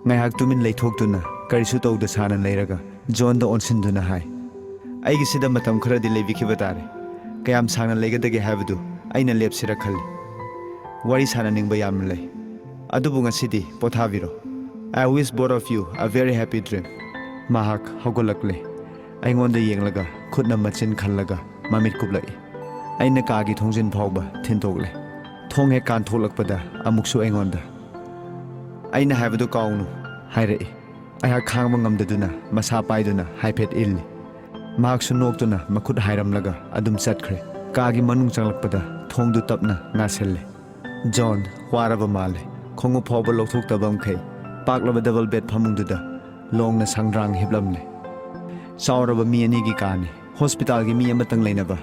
Ngayhak tumin leithokduna karisu tawda sana leiraga John da onsinduna hai. Aigi sida matam kharadi leibikhiba tare. Kayam sangna leigadage haibadu aina lepsira khalli. Wari sana ningba yam lei. Adubu ngasidi pothaviro. I wish both of you a very happy dream. Mahak hogolakle. Aingonda yenglaga khutna machin khallaga mamit kublai. Aina kaagi thongjin phawba thintogle. Thong he kan tholakpada amuksu aingonda. Aina haibadu kaunu hairai. Ayha khangba ngamdaduna masa paiduna haiphet illi. Mahak su noktuna makhut hairamlaga adum chatkre. Kaagi manung changlakpada thongdu tapna ngaselle. John waraba male. Khongu phawba lokthokta bamkhai. Paklaba double bed phamungduda longna sangrang hiblamle. Sauraba mi anigi kani hospital gi mi amatang leinaba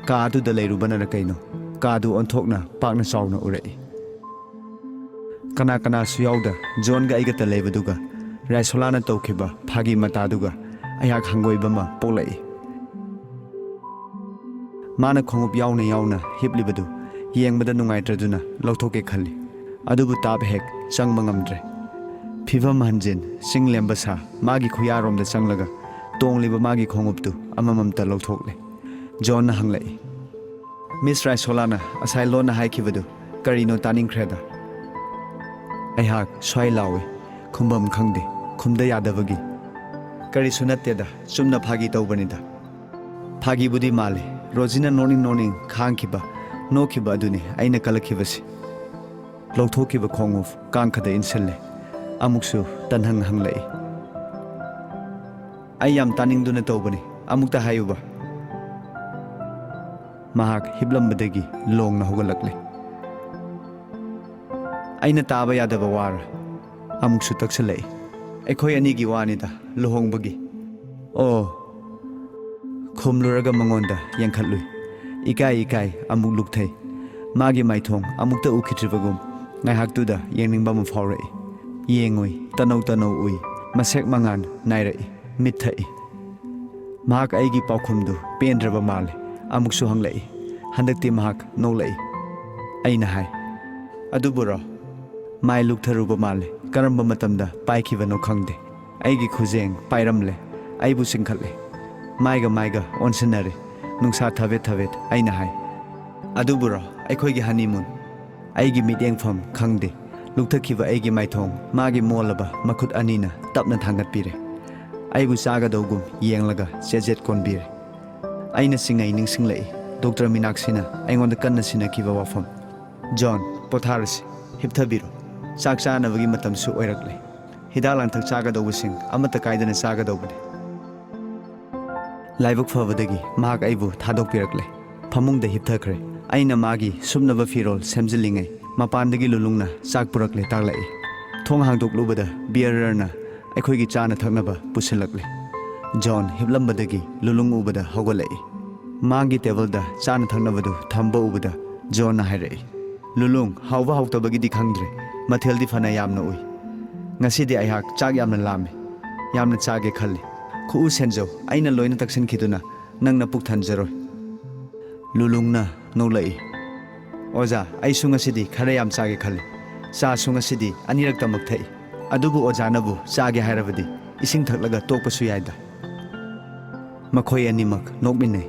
ka adu da leirubana ra kaino ka adu onthokna pakna sauna urai. Kana kana su yauda John ga igata leibaduga raisolana tawkhiba phagi mataduga ayak hangoibama polai. Mana khongup yauna hiblibadu yengbada nungaitraduna lawthoke khalli. Adubu tab hek changba ngamdre. Phivam hanjin singlemba sa magi khuyaromda changlaga tongliba magi khonguptu amamamta lawthokle. John na hanglai. Miss Raisolana asai lona haikibadu karino taningkhreda. Aihak swai lawe khumbam khangde khumda yadabagi. Kari sunatteda chumna phagi tawbanida. Phagi budi male Rosina noning khangkiba nokhiba aduni aina kalakhibasi. Lawthokiba khonguf kangkhada insalle. Amuksu tanhang hanglai. Ayam taningduna tawbani amukta hayuba. Mahak hiblambadagi longna hogalakle. Aina taba yadaba wara amuksu taksalai. Ekhoi anigi wanida luhongbagi. Oh khumluraga mangonda yankhatlui. Ikai amuk lukthai. Magi maithong amukta ukhitribagum ngaihaktuda yengningba mafaurai. Yengoi tanau ui masek mangan nairai mithai. Mahak aigi paukhumdu pendraba male amuksu hanglai. Handakti mahak nolai. Aina hai. Adubura mai luktharuba male karamba matamda paikhiba khangde. Aigi khujeng pairamle aibu singkhatle. Maiga onsinare nungsa thavet aina hai. Adubura aikhoigi honeymoon aigi mityengpham khangde. Lukthakhiba aigi maithong magi molaba makhut anina tapna thangatpire. Aibu chagadogum yenglaga chejet konbire. Aina singai ningsinglai Dr. Minaksina aingonda kanna sinakhiba wafam. John potharasi hipthabiro chak chanabagi matamsu oirakle. Hidalanthak chagadobusing amata kaidana chagadobane. Laibuk fabadagi mahak aibu thadokpirakle. Phamungda hipthakre. Aina magi sumnaba firol semjilingai mapandagi lulungna chak purakle taklai. Thong hangdoklubada beererna aikhoigi chana thaknaba pusilakle. John hiblambadagi lulung ubada hogolai. Magi tableda chana thaknabadu thamba ubada John na hairai. Lulung hawba hawtabagi di khangdre matheldi fana yamna ui. Ngasidi aihak chak yamna lame yamna chage khalli. Khu senjo aina loina taksin khiduna nangna puk thanjaroi. Lulungna nolai. Oza ai sungasidi khara yam chage khalli. Sa sungasidi anirak tamak thai. Adubu ojanabu chage hairabadi ising thaklaga tokpasu yaida. Makhoi animak nokminai.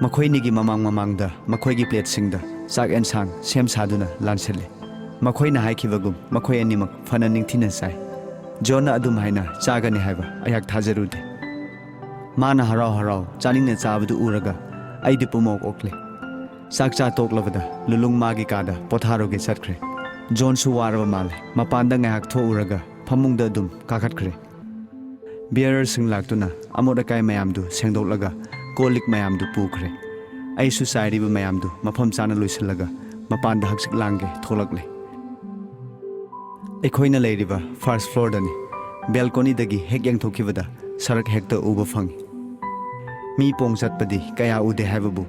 Makhoi nigi mamangda makhoi gi plate singda chak ensang sem saduna lanselle. Makhoi na haikibagum makhoi animak fana ningthina sai. Jona adum haina chagani haiba ayak thajarude. Mana harau chaningna chabadu uraga aidi pumok okle. Sakcha toklabada lulung magi kada potharoge chatkre. John su waraba male mapanda ngahak thouraga phamungda adum kakhatkre. Bearer sing laktuna amoda kai mayamdu sengdoklaga kolik mayamdu pukre. Ai su sairiba mayamdu mafam chana loisalaga mapanda haksik langge tholakle. Ekhoina leiriba first floor dani balcony dagi hek yang thokibada sarak hekta uba phangi. Mi pong chatpadi kaya ude haibabu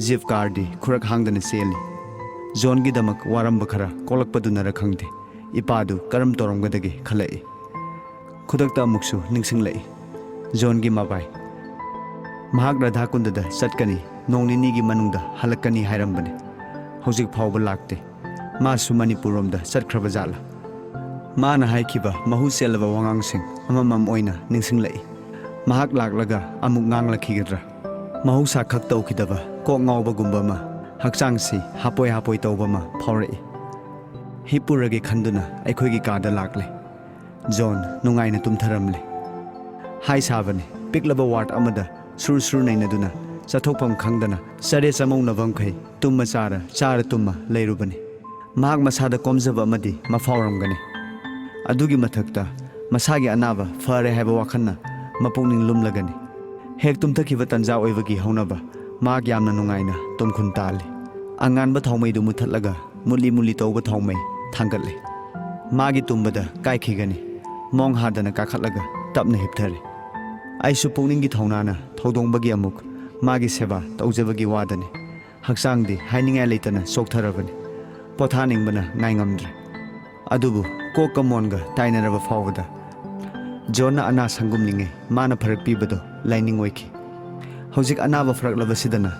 Jeep car di khurak hangdana seli. John gi damak waramba khara kolakpadunara khangde. Ipadu karam toromgadagi khalai. Khudakta amuksu ningsinglai. John gi mabai. Mahak Radha Kundada chatkani nongnini gi manungda halakani hairambane. Hojik phawba lakte. Masu Manipuromda chatkraba jala. Mana haikiba mahu selaba wangangsing amamam oina ningsinglai. Mahak laklaga amuk nganglakhigadra. Mahusa khak tawkhidaba kok ngawbagumba ma hakchangsi hapoi tawba ma phaurai. Hipurage khanduna aikhoigi kada lakle. John nungaina tumtharamle. Hai sabane piklaba ward amada sur nainaduna chathokpam khangdana sare chamaunabam khai tumma chara tumma leirubani. Mahak masada komjaba amadi mafauramgani. Adugi mathakta masagi anaba fare haiba wakhanna mapungning lumlagani. Hek tumthakiba tanja oibagi haunaba maak yamna nungaina tumkhun tali. Anganba thaumaidu muthatlaga muli tawba thaumai thangatle. Magi tumbada kaikhigani mong hadana kakhatlaga tapna hipthare. Aisu pungningi thaunana thodongbagi amuk magi seba taujabagi wadani. Haksangdi hainingai leitana soktharabani. Pothaningbana ngaingamdre. Adubu kokamonga tainaraba fawada. Jona ana sangumlinge mana pharak pibado laining oiki. Hojik anaba pharaklaba sidana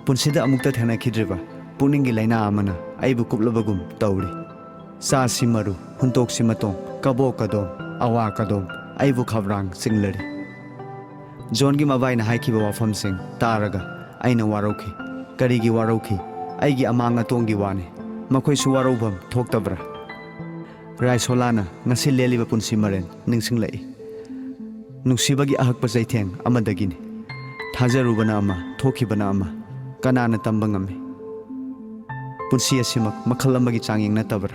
punsida amukta thena khidriba puningi laina amana aibu kuplabagum tawri. Sa simaru huntok simatong kabo kadom awa kadom aibu khabrang singlari. John gi mabai na haikiba wafam sing taraga aina warauki karigi warauki aigi amanga tongi wane makhoi su waraubam thoktabra. Rai solana ngasi leliba punsi maren ningsinglai. Nungsibagi ahakpa zaitheng amadagini. Thajarubana ama thokibana ama kanana tamba ngami. Punsi asimak makhal amagi changyeng natabra.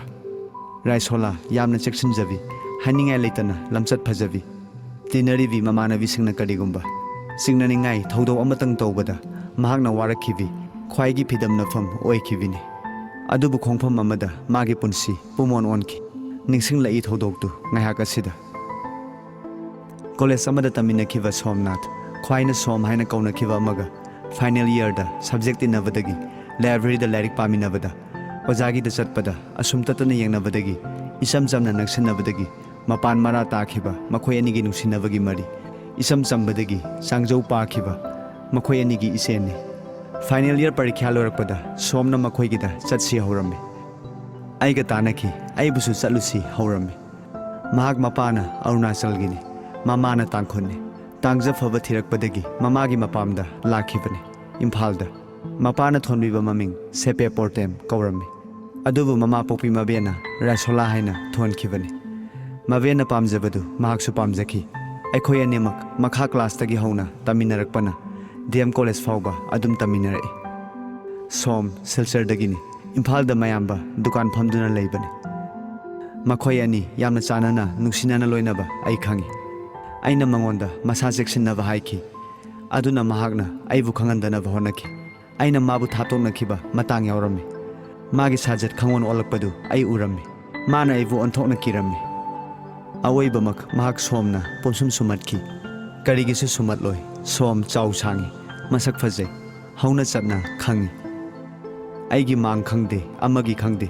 Rai sola yamna cheksinjabi haningai leitana lamchat phajabi. Tinaribi mamanabi singna karigumba. Singnani ngai thodau amatang tawbada mahakna warakhibi khwaigi phidamna pham oikhibini. Adubu khongpham amada magi punsi pumon onki. Ningsinglai thodoktu ngaihak asida. College amada taminakhiba Somnath khwaina som haina kaunakhiba amaga final year da subject inabadagi library da lyric paminabada ojagi da chatpada asumtatana yengnabadagi isam jamna naksinabadagi mapan mara takhiba makhoi anigi nungsinabagi mari isam chambadagi sangjau pakhiba makhoi anigi iseni. Final year parikha lorakpada somna makhoi gida chatsi haurammi. Aiga tanaki aibusu chatlusi haurammi. Mahak mapana Arunachal gini mamana tangkhonni tangja phaba thirakpadagi mamagi mapamda lakhibani Imphalda. Mapana thonbiba maming sepe portem kaurammi. Adubu mama pokpi mabena Rasola haina thonkhibani. Mabena pamjabadu mahaksu pamjaki. Aikhoi anemak makha class tagi hauna taminarakpana DM college fauba adum taminarai. Som Silchar dagini Imphalda mayamba dukan phamduna leibani. Makhoi ani yamna chanana nungsinana loinaba ai khangi. Aina mangonda masa cheksinaba haiki. Aduna mahakna aibu khangandanaba honaki. Aina mabu thatoknakhiba matang yaurammi. Magi sajat khangon olakpadu ai urammi. Mana aibu onthokna kirammi. Awaibamak mahak somna ponsum sumatki. Karigisu sumatloi som chau sangi. Masak phajai hauna chatna khangi. Aigi mang khangde amagi khangde.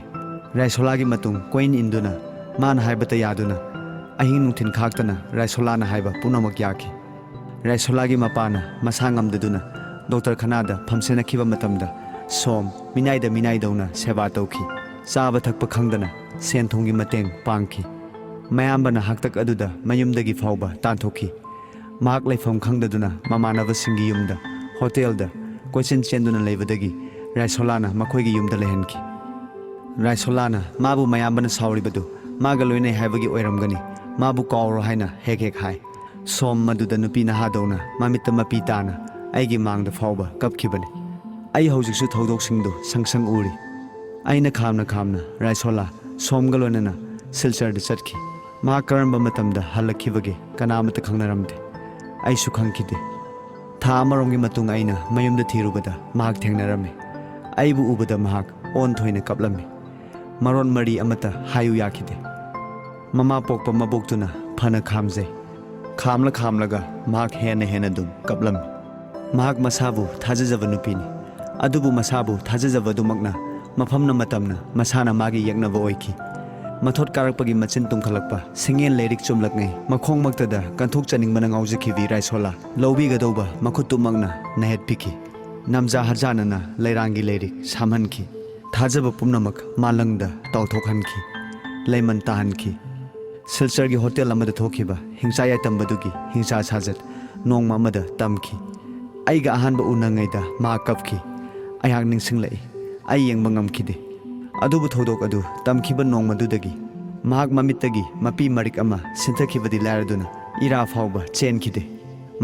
Raisolagi matung coin induna mana haibata yaduna. Ahin nungthin khaktana Raisolana haiba punamak yaki. Raisolagi mapana masangamdaduna Dr. Khanada phamsena khiba matamda som minaidawna seba tawki. Chaba thakpa khangdana sen thongi mateng pangki. Mayambana haktak aduda mayumdagi fauba tanthoki. Mahak leifam khangdaduna mamanaba singi yumda hotelda koichin chenduna leibadagi Raisolana makhoigi yumda lehenki. Raisolana mabu mayambana sauribadu maga loinai haibagi oiramgani mabu kauro haina hek hai. Som maduda nupi nahadona mamita mapi tana aigi mangda fauba kapkhibani. Ai hojiksu thodoksindu sangsang uri. Aina khamna Raisola somga loinana Silchar da chatki. Ma karamba matamda halakhibage kanamata khangnaramde. Aisu khangkide. Tha amaromgi matung aina mayumda thirubada mahak thengnarame. Aibu ubada mahak on thoina kaplami. Maron mari amata hayu yakide. Mama pokpa maboktuna phana khamjai. Khamlaga mahak hena dum kaplami. Mahak masabu thajajaba nupini. Adubu masabu thajajaba dumakna mafamna matamna masana magi yaknaba oiki. Mathot karakpagi machin tumkhalakpa singel leirik chumlakngai makhong maktada kanthok chaning mana ngaujikhibi Raisola lawbigadauba makhutumangna nahet piki namja harjanana leirangi leirik samhanki thajaba pumnamak malangda tawthokhanki leiman tahanki ꯁꯤꯜꯆꯔꯒꯤ hotel ꯑꯃꯗ ꯊꯣꯛꯈꯤꯕ ꯍꯤꯡꯁꯥ ꯌꯥꯏꯇꯝꯕꯗꯨꯒꯤ ꯍꯤꯡꯁꯥ ꯁꯥꯖꯠ ꯅꯣꯡꯃ ꯑꯃꯗ ꯇꯝꯈꯤ ꯑꯩꯒ ꯑꯍꯥꯟꯕ ꯎꯅꯉꯩꯗ ꯃꯥ ꯀꯞꯈꯤ ꯑꯩꯍꯥꯛ ꯅꯤꯡꯁꯤꯡꯂꯛꯏ ꯑꯩ ꯌꯦꯡꯕ ꯉꯝꯈꯤꯗꯦ ꯑꯗꯨꯕꯨ ꯊꯧꯗꯣꯛ ꯑꯗꯨ ꯇꯝꯈꯤꯕ ꯅꯣꯡꯃꯗꯨꯗꯒꯤ ꯃꯍꯥꯛ ꯃꯃꯤꯠꯇꯒꯤ ꯃꯄꯤ ꯃꯔꯤꯛ ꯑꯃ ꯁꯤꯟꯊꯈꯤꯕꯗꯤ ꯂꯥꯏꯔꯗꯨꯅ ꯏꯔꯥ ꯐꯥꯎꯕ ꯆꯦꯟꯈꯤꯗꯦ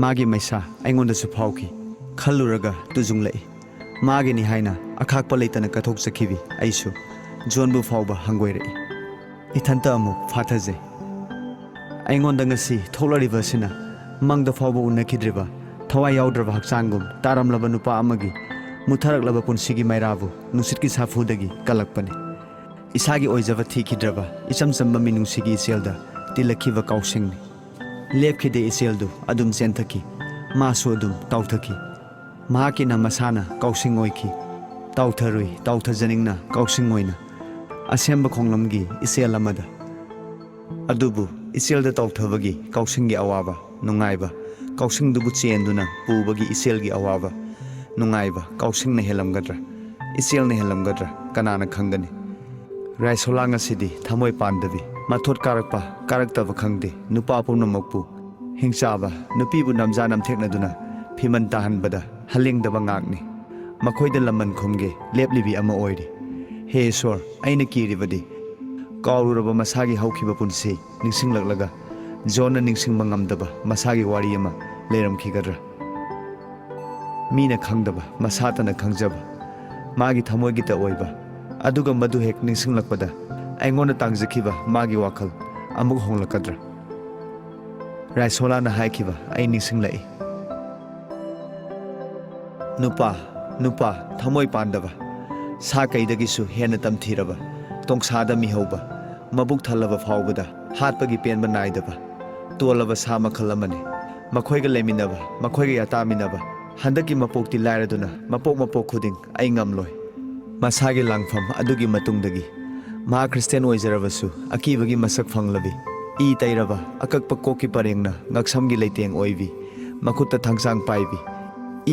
ꯃꯥꯒꯤ ꯃꯩꯁꯥ ꯑꯩꯉꯣꯟꯗꯁꯨ ꯐꯥꯎꯈꯤ ꯈꯜꯂꯨꯔꯒ ꯇꯨꯖꯨꯡꯂꯛꯏ ꯃꯥꯒꯤꯅꯤ ꯍꯥꯏꯅ ꯑꯈꯥꯛꯄ ꯂꯩꯇꯅ ꯀꯠꯊꯣꯛꯆꯈꯤꯕꯤ ꯑꯩꯁꯨ ꯖꯣꯟꯕꯨ ꯐꯥꯎꯕ ꯍꯪꯒꯣꯏꯔꯛꯏ ꯏꯊꯟꯇ ꯑꯃꯨꯛ ꯐꯥꯊꯖꯩ ꯑꯩꯉꯣꯟꯗ ꯉꯁꯤ ꯊꯣꯛꯂꯛꯂꯤꯕ ꯑꯁꯤꯅ ꯃꯪꯗ ꯐꯥꯎꯕ ꯎꯅꯈꯤꯗ꯭ꯔꯤꯕ ꯊꯋꯥꯏ ꯌꯥꯎꯗ꯭ꯔꯕ ꯍꯛꯆꯥꯡꯒꯨꯝ ꯇꯥꯔꯝꯂꯕ ꯅꯨꯄꯥ ꯑꯃꯒꯤ ꯃꯨꯠꯊꯔꯛꯂꯕ ꯄꯨꯟꯁꯤꯒꯤ ꯃꯩꯔꯥꯕꯨ ꯅꯨꯡꯁꯤꯠꯀꯤ ꯁꯥꯐꯨꯗꯒꯤ ꯀꯜꯂꯛꯄꯅꯤ ꯏꯁꯥꯒꯤ ꯑꯣꯏꯖꯕ ꯊꯤꯈꯤꯗ꯭ꯔꯕ ꯏꯆꯝ ꯆꯝꯕ ꯃꯤꯅꯨꯡꯁꯤꯒꯤ ꯏꯆꯦꯜꯗ ꯇꯤꯜꯂꯛꯈꯤꯕ ꯀꯥꯎꯁꯤꯡꯅꯤ ꯂꯦꯞꯈꯤꯗꯦ ꯏꯆꯦꯜꯗꯨ ꯑꯗꯨꯝ ꯆꯦꯟꯊꯈꯤ ꯃꯥꯁꯨ ꯑꯗꯨꯝ ꯇꯥꯎꯊꯈꯤ ꯃꯍꯥꯛꯀꯤꯅ ꯃꯁꯥꯅ ꯀꯥꯎꯁꯤꯡ ꯑꯣꯏꯈꯤ ꯇꯥꯎꯊꯔꯨꯏ ꯇꯥꯎꯊꯖꯅꯤꯡꯅ ꯀꯥꯎꯁꯤꯡ ꯑꯣꯏꯅ ꯑꯁꯦꯝꯕ ꯈꯣꯡꯂꯝꯒꯤ ꯏꯆꯦꯜ ꯑꯃꯗ ꯑꯗꯨꯕꯨ ꯏꯆꯦꯜꯗ ꯇꯥꯎꯊꯕꯒꯤ ꯀꯥꯎꯁꯤꯡꯒꯤ ꯑꯋꯥꯕ ꯅꯨꯡꯉꯥꯏꯕ ꯀꯥꯎꯁꯤꯡꯗꯨꯕꯨ ꯆꯦꯟꯗꯨꯅ ꯄꯨꯕꯒꯤ ꯏꯆꯦꯜꯒꯤ ꯑꯋꯥꯕ ꯅꯨꯡꯉꯥꯏꯕ ꯀꯥꯎꯁꯤꯡꯅ ꯍꯦꯜꯂꯝꯒꯗ꯭ꯔꯥ ꯏꯆꯦꯜꯅ ꯍꯦꯜꯂꯝꯒꯗ꯭ꯔꯥ ꯀꯅꯥꯅ ꯈꯪꯒꯅꯤ ꯔꯥꯏꯁꯣꯂꯥ ꯉꯁꯤꯗꯤ ꯊꯃꯣꯏ ꯄꯥꯟꯗꯕꯤ ꯃꯊꯣꯠ ꯀꯥꯔꯛꯄ ꯀꯥꯔꯛꯇꯕ ꯈꯪꯗꯦ ꯅꯨꯄꯥ ꯄꯨꯝꯅꯃꯛꯄꯨ ꯍꯤꯡꯆꯥꯕ ꯅꯨꯄꯤꯕꯨ ꯅꯝꯖꯥ ꯅꯝꯊꯦꯛꯅꯗꯨꯅ ꯐꯤꯃꯟ ꯇꯥꯍꯟꯕꯗ ꯍꯜꯂꯦꯡꯗꯕ ꯉꯥꯛꯅꯤ ꯃꯈꯣꯏꯗ ꯂꯃꯟ ꯈꯨꯝꯒꯦ ꯂꯦꯞꯂꯤꯕꯤ ꯑꯃ ꯑꯣꯏꯔꯤ ꯍꯦ ꯏꯁꯣꯔ ꯑꯩꯅ ꯀꯤꯔꯤꯕꯗꯤ ꯀꯥꯎꯔꯨꯔꯕ ꯃꯁꯥꯒꯤ ꯍꯧꯈꯤꯕ ꯄꯨꯟꯁꯤ ꯅꯤꯡꯁꯤꯡꯂꯛꯂꯒ ꯖꯣꯟꯅ ꯅꯤꯡꯁꯤꯡꯕ ꯉꯝꯗꯕ ꯃꯁꯥꯒꯤ ꯋꯥꯔꯤ ꯑꯃ ꯂꯩꯔꯝꯈꯤꯒꯗ꯭ꯔꯥ ꯃꯤꯅ ꯈꯪꯗꯕ ꯃꯁꯥꯇꯅ ꯈꯪꯖꯕ ꯃꯥꯒꯤ ꯊꯃꯣꯏꯒꯤꯇ ꯑꯣꯏꯕ ꯑꯗꯨꯒ ꯃꯗꯨ ꯍꯦꯛ ꯅꯤꯡꯁꯤꯡꯂꯛꯄꯗ ꯑꯩꯉꯣꯟꯗ ꯇꯥꯡꯖꯈꯤꯕ ꯃꯥꯒꯤ ꯋꯥꯈꯜ ꯑꯃꯨꯛ ꯍꯣꯡꯂꯛꯀꯗ꯭ꯔꯥ ꯔꯥꯏꯁꯣꯂꯥꯅ ꯍꯥꯏꯈꯤꯕ ꯑꯩ ꯅꯤꯡꯁꯤꯡꯂꯛꯏ ꯅꯨꯄꯥ ꯅꯨꯄꯥ ꯊꯃꯣꯏ ꯄꯥꯟꯗꯕ ꯁꯥ ꯀꯩꯗꯒꯤꯁꯨ ꯍꯦꯟꯅ ꯇꯝꯊꯤꯔꯕ ꯇꯣꯡꯁꯥꯗ ꯃꯤꯍꯧꯕ ꯃꯕꯨꯛ ꯊꯜꯂꯕ ꯐꯥꯎꯕꯗ ꯍꯥꯠꯄꯒꯤ ꯄꯦꯟꯕ ꯅꯥꯏꯗꯕ ꯇꯣꯜꯂꯕ ꯁꯥ ꯃꯈꯜ ꯑꯃꯅꯤ ꯃꯈꯣꯏꯒ ꯂꯩꯃꯤꯟꯅꯕ ꯃꯈꯣꯏꯒ ꯌꯥꯇꯥꯃꯤꯟꯅꯕ ꯍꯟꯗꯛꯀꯤ ꯃꯄꯣꯛꯇꯤ ꯂꯥꯏꯔꯗꯨꯅ ꯃꯄꯣꯛ ꯃꯄꯣꯛ ꯈꯨꯗꯤꯡ ꯑꯩ ꯉꯝꯂꯣꯏ ꯃꯁꯥꯒꯤ ꯂꯥꯡꯐꯝ ꯑꯗꯨꯒꯤ ꯃꯇꯨꯡꯗꯒꯤ ꯃꯍꯥꯛ ꯈ꯭ꯔꯤꯁꯇꯦꯟ ꯑꯣꯏꯖꯔꯕꯁꯨ ꯑꯀꯤꯕꯒꯤ ꯃꯁꯛ ꯐꯪꯂꯕꯤ ꯏ ꯇꯩꯔꯕ ꯑꯀꯛꯄ ꯀꯣꯛꯀꯤ ꯄꯔꯦꯡꯅ ꯉꯛꯁꯝꯒꯤ ꯂꯩꯇꯦꯡ ꯑꯣꯏꯕꯤ ꯃꯈꯨꯠꯇ ꯊꯥꯡꯁꯥꯡ ꯄꯥꯏꯕꯤ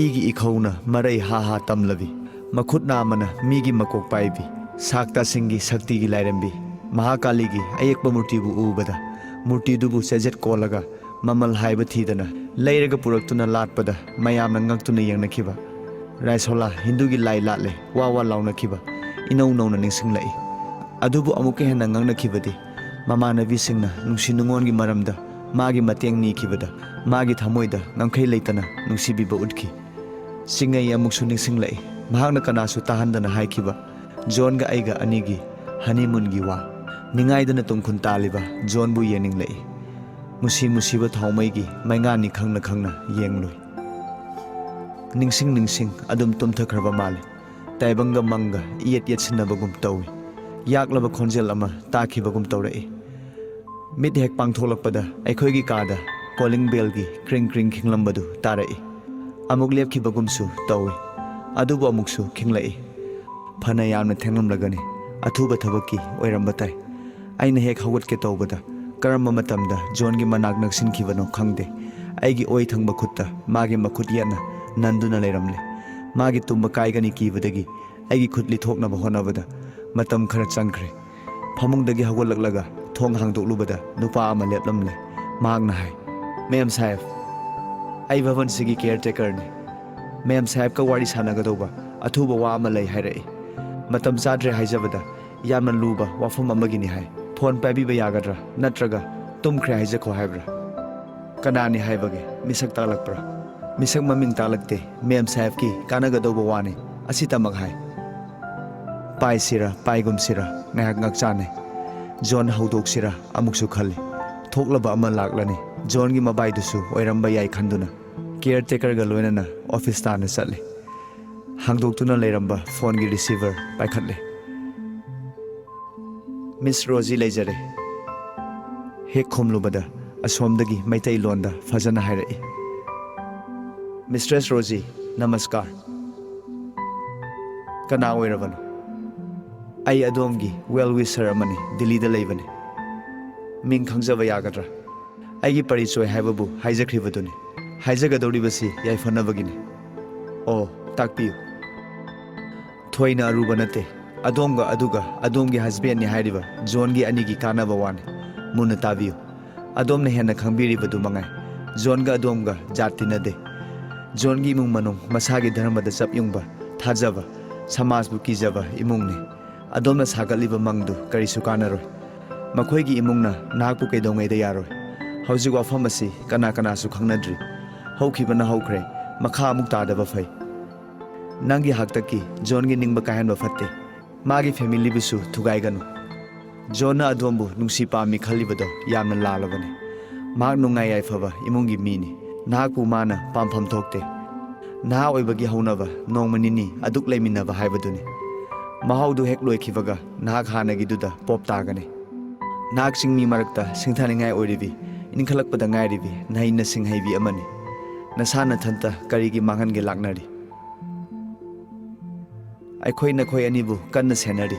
ꯏꯒꯤ ꯏꯈꯧꯅ ꯃꯔꯩ ꯍꯥ ꯍꯥ ꯇꯝꯂꯕꯤ ꯃꯈꯨꯠ ꯅꯥꯝꯃꯅ ꯃꯤꯒꯤ ꯃꯀꯣꯛ ꯄꯥꯏꯕꯤ ꯁꯥꯛꯇꯥꯁꯤꯡꯒꯤ ꯁꯛꯇꯤꯒꯤ ꯂꯥꯏꯔꯦꯝꯕꯤ ꯃꯍꯥꯀꯥꯂꯤꯒꯤ ꯑꯌꯦꯛꯄ ꯃꯨꯔꯇꯤꯕꯨ ꯎꯕꯗ ꯃꯨꯔꯇꯤꯗꯨꯕు ꯆꯦꯖꯦꯠ ꯀꯣꯜꯂꯒ ꯃꯃꯜ ꯍꯥꯏꯕ ꯊꯤꯗꯅ ꯂꯩꯔꯒ ꯄꯨꯔꯛꯇꯨꯅ ꯂꯥꯠꯄꯗ ꯃꯌꯥꯝꯅ ꯉꯛꯇꯨꯅ ꯌꯦꯡꯅꯈꯤꯕ ꯔꯥꯏꯁꯣꯂꯥ ꯍꯤꯟꯗꯨꯒꯤ ꯂꯥꯏ ꯂꯥꯠꯂꯦ ꯋꯥ ꯋꯥ ꯂꯥꯎꯅꯈꯤꯕ ꯏꯅꯧ ꯅꯧꯅ ꯅꯤꯡꯁꯤꯡꯂꯛꯏ ꯑꯗꯨꯕꯨ ꯑꯃꯨꯛꯀ ꯍꯦꯟꯅ ꯉꯛꯅꯈꯤꯕꯗꯤ ꯃꯃꯥꯟꯅꯕꯤꯁꯤꯡꯅ ꯅꯨꯡꯁꯤ ꯅꯨꯡꯉꯣꯟꯒꯤ ꯃꯔꯝꯗ ꯃꯥꯒꯤ ꯃꯇꯦꯡ ꯅꯤꯈꯤꯕꯗ ꯃꯥꯒꯤ ꯊꯃꯣꯏꯗ ꯉꯝꯈꯩ ꯂꯩꯇꯅ ꯅꯨꯡꯁꯤꯕꯤꯕ ꯎꯠꯈꯤ ꯆꯤꯡꯉꯩ ꯑꯃꯨꯛꯁꯨ ꯅꯤꯡꯁꯤꯡꯂꯛꯏ ꯃꯍꯥꯛꯅ ꯀꯅꯥꯁꯨ ꯇꯥꯍꯟꯗꯅ ꯍꯥꯏꯈꯤꯕ ꯖꯣꯟꯒ ꯑꯩꯒ ꯑꯅꯤꯒꯤ ꯍꯅꯤꯃꯨꯟꯒꯤ ꯋꯥ ꯅꯤꯡꯉꯥꯏꯗꯅ ꯇꯨꯡꯈꯨꯟ ꯇꯥꯜꯂꯤꯕ ꯖꯣꯟꯕꯨ ꯌꯦꯡꯅꯤꯡꯂꯛꯏ ꯃꯨꯁꯤ ꯃꯨꯁꯤꯕ ꯊꯥꯎꯃꯩꯒꯤ ꯃꯩꯉꯥꯟꯅꯤ ꯈꯪꯅ ꯈꯪꯅ ꯌꯦꯡꯂꯨꯏ ꯅꯤꯡꯁꯤꯡ ꯑꯗꯨꯝ ꯇꯨꯝꯊꯈ꯭ꯔꯕ ꯃꯥꯜꯂꯤ ꯇꯥꯏꯕꯪꯒ ꯃꯪꯒ ꯏꯌꯦꯠ ꯌꯦꯠꯁꯤꯟꯅꯕꯒꯨꯝ ꯇꯧꯏ ꯌꯥꯛꯂꯕ ꯈꯣꯟꯖꯦꯜ ꯑꯃ ꯇꯥꯈꯤꯕꯒꯨꯝ ꯇꯧꯔꯛꯏ ꯃꯤꯠ ꯍꯦꯛ ꯄꯥꯡꯊꯣꯛꯂꯛꯄꯗ ꯑꯩꯈꯣꯏꯒꯤ ꯀꯥꯗ ꯀꯣꯂꯤꯡ ꯕꯦꯜꯒꯤ ꯀ꯭ꯔꯤꯡ ꯀ꯭ꯔꯤꯡ ꯈꯤꯡꯂꯝꯕꯗꯨ ꯇꯥꯔꯛꯏ ꯑꯃꯨꯛ ꯂꯦꯞꯈꯤꯕꯒꯨꯝꯁꯨ ꯇꯧꯏ ꯑꯗꯨꯕꯨ ꯑꯃꯨꯛꯁꯨ ꯈꯤꯡꯂꯛꯏ ꯐꯅ ꯌꯥꯝꯅ ꯊꯦꯡꯂꯝꯂꯒꯅꯤ ꯑꯊꯨꯕ ꯊꯕꯛꯀꯤ ꯑꯣꯏꯔꯝꯕ ꯇꯥꯏ ꯑꯩꯅ ꯍꯦꯛ ꯍꯧꯒꯠꯀꯦ ꯇꯧꯕꯗ ꯀꯔꯝꯕ ꯃꯇꯝꯗ ꯖꯣꯟꯒꯤ ꯃꯅꯥꯛ ꯅꯛꯁꯤꯟꯈꯤꯕꯅꯣ ꯈꯪꯗꯦ ꯑꯩꯒꯤ ꯑꯣꯏ ꯊꯪꯕ ꯈꯨꯠꯇ ꯃꯥꯒꯤ ꯃꯈꯨꯠ ꯌꯦꯠꯅ ꯅꯟꯗꯨꯅ ꯂꯩꯔꯝꯂꯦ ꯃꯥꯒꯤ ꯇꯨꯝꯕ ꯀꯥꯏꯒꯅꯤ ꯀꯤꯕꯗꯒꯤ ꯑꯩꯒꯤ ꯈꯨꯠ ꯂꯤꯊꯣꯛꯅꯕ ꯍꯣꯠꯅꯕꯗ ꯃꯇꯝ ꯈꯔ ꯆꯪꯈ꯭ꯔꯦ ꯐꯃꯨꯡꯗꯒꯤ ꯍꯧꯒꯠꯂꯛꯂꯒ ꯊꯣꯡ ꯍꯥꯡꯗꯣꯛꯂꯨꯕꯗ ꯅꯨꯄꯥ ꯑꯃ ꯂꯦꯞꯂꯝꯂꯦ ꯃꯍꯥꯛꯅ ꯍꯥꯏ ꯃꯦꯝ ꯁꯥꯍꯦꯕ ꯑꯩ ꯚꯕꯟꯁꯤꯒꯤ ꯀꯦꯌꯔꯇꯦꯀꯔꯅꯤ ꯃꯦꯝ ꯁꯥꯍꯦꯕꯀ ꯋꯥꯔꯤ ꯁꯥꯟꯅꯒꯗꯧꯕ ꯑꯊꯨꯕ ꯋꯥ ꯑꯃ ꯂꯩ ꯍꯥꯏꯔꯛꯏ ꯃꯇꯝ ꯆꯥꯗ꯭ꯔꯦ ꯍꯥꯏꯖꯕꯗ ꯌꯥꯝꯅ ꯂꯨꯕ ꯋꯥꯐꯝ ꯑꯃꯒꯤꯅꯤ ꯍꯥꯏ ꯐꯣꯟ ꯄꯥꯏꯕꯤꯕ ꯌꯥꯒꯗ꯭ꯔꯥ ꯅꯠꯇ꯭ꯔꯒ ꯇꯨꯝꯈ꯭ꯔꯦ ꯍꯥꯏꯖꯈꯣ ꯍꯥꯏꯕ꯭ꯔꯥ ꯀꯅꯥꯅꯤ ꯍꯥꯏꯕꯒꯦ ꯃꯤꯁꯛ ꯇꯥꯛꯂꯛꯄ꯭ꯔꯥ ꯃꯤꯁꯛ ꯃꯃꯤꯡ ꯇꯥꯛꯂꯛꯇꯦ ꯃꯦꯝ ꯁꯥꯍꯦꯕꯀꯤ ꯀꯥꯟꯅꯒꯗꯧꯕ ꯋꯥꯅꯤ ꯑꯁꯤꯇꯃꯛ ꯍꯥꯏ ꯄꯥꯏꯁꯤꯔꯥ ꯄꯥꯏꯒꯨꯝꯁꯤꯔꯥ ꯉꯥꯏꯍꯥꯛ ꯉꯥꯛ ꯆꯥꯅꯩ ꯖꯣꯟ ꯍꯧꯗꯣꯛꯁꯤꯔꯥ ꯑꯃꯨꯛꯁꯨ ꯈꯜꯂꯤ ꯊꯣꯛꯂꯕ ꯑꯃ ꯂꯥꯛꯂꯅꯤ ꯖꯣꯟꯒꯤ ꯃꯕꯥꯏꯗꯨꯁꯨ ꯑꯣꯏꯔꯝꯕ ꯌꯥꯏ ꯈꯟꯗꯨꯅ ꯀꯦꯌꯔꯇꯦꯀꯔꯒ ꯂꯣꯏꯅꯅ ꯑꯣꯐꯤꯁ ꯇꯥꯟꯅ ꯆꯠꯂꯤ ꯍꯥꯡꯗꯣꯛꯇꯨꯅ ꯂꯩꯔꯝꯕ ꯐꯣꯟꯒꯤ ꯔꯤꯁꯤꯚꯔ ꯄꯥꯏꯈꯠꯂꯦ ꯃꯤꯁ ꯔꯣꯖꯤ ꯂꯩꯖꯔꯦ ꯍꯦꯛ ꯈꯣꯝꯂꯨꯕꯗ ꯑꯁꯣꯝꯗꯒꯤ ꯃꯩꯇꯩꯂꯣꯟꯗ ꯐꯖꯅ ꯍꯥꯏꯔꯛꯏ ꯃꯤꯁꯇ꯭ꯔꯦꯁ ꯔꯣꯖꯤ ꯅꯃꯁꯀꯥꯔ ꯀꯅꯥ ꯑꯣꯏꯔꯕꯅꯣ ꯑꯩ ꯑꯗꯣꯝꯒꯤ ꯋꯦꯜ ꯋꯤꯁꯔ ꯑꯃꯅꯤ ꯗꯤꯜꯂꯤꯗ ꯂꯩꯕꯅꯤ ꯃꯤꯡ ꯈꯪꯖꯕ ꯌꯥꯒꯗ꯭ꯔꯥ ꯑꯩꯒꯤ ꯄꯔꯤꯆꯣꯏ ꯍꯥꯏꯕꯕꯨ ꯍꯥꯏꯖꯈ꯭ꯔꯤꯕꯗꯨꯅꯤ ꯍꯥꯏꯖꯒꯗꯧꯔꯤꯕꯁꯤ ꯌꯥꯏꯐꯅꯕꯒꯤꯅꯤ ꯑꯣ ꯇꯥꯛꯄꯤꯌꯨ ꯊꯣꯏꯅ ꯑꯔꯨꯕ ꯅꯠꯇꯦ ꯑꯗꯣꯝꯒ ꯑꯗꯨꯒ ꯑꯗꯣꯝꯒꯤ ꯍꯁꯕꯦꯟꯅꯤ ꯍꯥꯏꯔꯤꯕ ꯖꯣꯟꯒꯤ ꯑꯅꯤꯒꯤ ꯀꯥꯟꯅꯕ ꯋꯥꯅꯤ Muna tabiyo. Adom na hena khangbiribadu mangai. John ga adom ga jat tinade. John gi imung manung masagi dharma da chap yungba thajaba samaj bu kijaba imung ne. Adom na sagatliba mangdu karisu kanaroi. Makhoi gi imung na nakpu kaidongai da yaroi. Hauji wafam asi kana kana su khangnadri. Haukibana haukre makha amuk tadaba fai. Nangi haktaki John gi ningba kahanba fatte. Magi family bisu thugaiganu. John na adombu nungsi pami khalibado yamna lalabane. Mag nungai yaifaba imungi mini. Nakpu mana pampham thokte. Naha oibagi haunaba nongmanini aduk laiminaba haibaduni. Mahaudu hek loikivaga nahak hanagi duda pop tagane. Nahak singmi marakta singthaningai oiribi inkhalakpada ngairibi naina singhaibi amani. Nasana thanta karigi mangange laknari. Aikhoi nakhoi anibu kanna senari.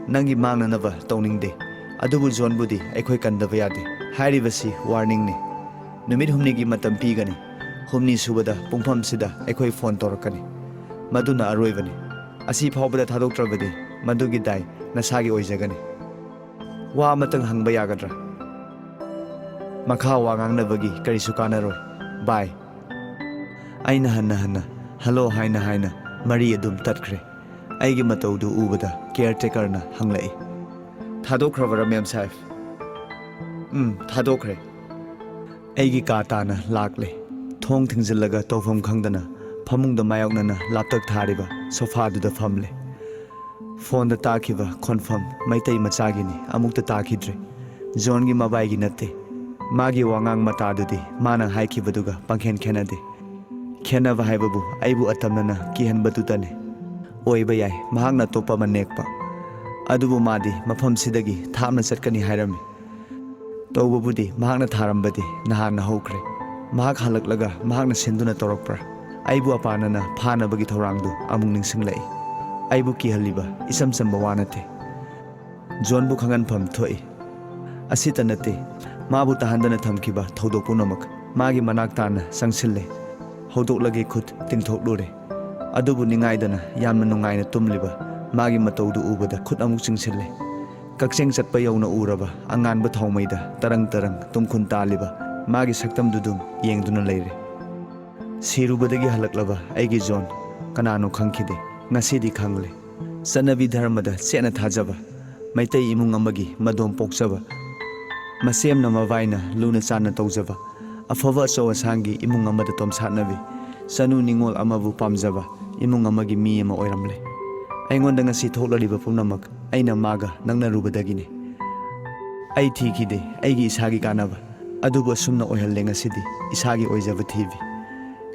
Nangi mangnanaba tawningde. Adubu John budi aikhoi kandaba yade. Hairibasi warning ni. Numit humnigi matam pigani. Humni subada pungpham sida aikhoi phone torakani. Maduna aroibani. Asi phawbada thadoktrabadi madugi dai nasagi oijagani. Wa amatang hangba yagadra. Makha wa ngangnabagi karisu kanaroi. Bye. Aina hanna hello haina mari adum tatkre. Aigi mataudu ubada caretaker na hanglai. Thadokravara mem saif. Thadokre. Aigi katana lakle. Thong thingzillaga tawfam khangdana phamungda mayoknana laptak thariba sofa-duda famle. Phone da takiba confirm maitai machagini amukta takidre. John gi mabaigi natte. Magi wangang matadudi mana haikibaduga pangkhen khenade. Khenaba haibabu aibu atamnana kihanbadudane. Oiba yai mahakna topa manekpa. Adubu madi mafam sidagi thapna chatkani hairami. Tawbabudi mahakna tharambadi nahana hokre. Mahak halaklaga mahakna senduna torokpra. Aibu apanana phanabagi thorangdu amung ningsinglai. Aibu kihaliba isam samba wanate. John bu khangan pham thoi. Asita nate mabu tahandana thamkiba thodokpunamak magi manak tana sangsille. Hodoklage khut tingthoklure. Adubu ningaidana yamna nungaina tumliba magi mataudu ubada khut amuk chingsille. Kakcheng chatpa yauna uraba anganba thaumaida tarang tumkhun taliba magi saktam dudum yengduna leire. Sirubadagi halaklaba aigi John kanano khangkhide ngasidi khangle. Sanabi dharmada sena thajaba maitai imung amagi madom pokjaba. Masemna mawaina luna chana tawjaba. Afava chawa sangi imung amada tomsatnabi. Sanu ningol amabu pamjaba imung amagi mi ama oiramle. Aingonda ngasi thoklariba pumnamak aina maga nangnarubadagini. Ai thikide aigi isagi kanaba. Adubu sumna oihalle ngasidi isagi oijaba thibi.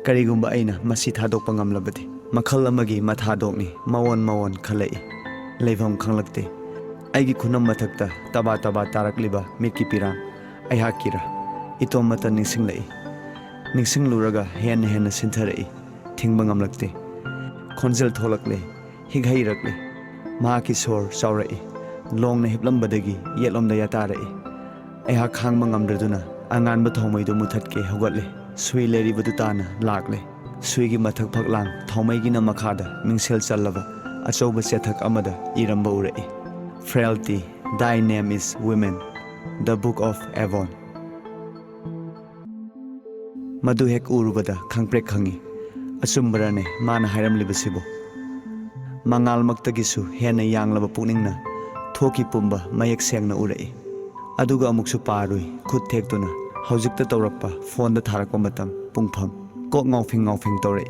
Karigumba aina masi thadokpa ngamlabadi. Makhal amagi mathadokni mawon khalai. Leifam khanglakte. Aigi khunam mathakta taba tarakliba mitki pirang. Aihakira. Itom mata ningsinglai. Ningsingluraga henna sintharai. Thingba ngamlakte. Khonjel tholakle. Highairakle. Mahaki sor chaurai. Longna hiplambadagi yetlomda yatarai. Aihak khangba ngamdraduna anganba thomaidu muthatke hogatle. Sui leribadu tana lakle. Suigi mathak phaklang thaumaigina makhada mingsel challaba achauba chethak amada iramba urai. Frailty, thy name is women. The Book of Avon. Madu hek urubada khangprek khangi. Asumbarane mana hairamlibasibo. Mangal maktagisu hena yanglaba pukningna thoki pumba mayak sengna urai. Aduga amuksu parui khut thektuna haujikta tawrakpa phone da tharakpa matam pungpham kok ngawfing tawrai.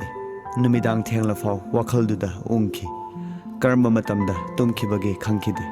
Numidang thengla faw wakhalduda ungki. Karamba matamda tumkhibage khangkhide.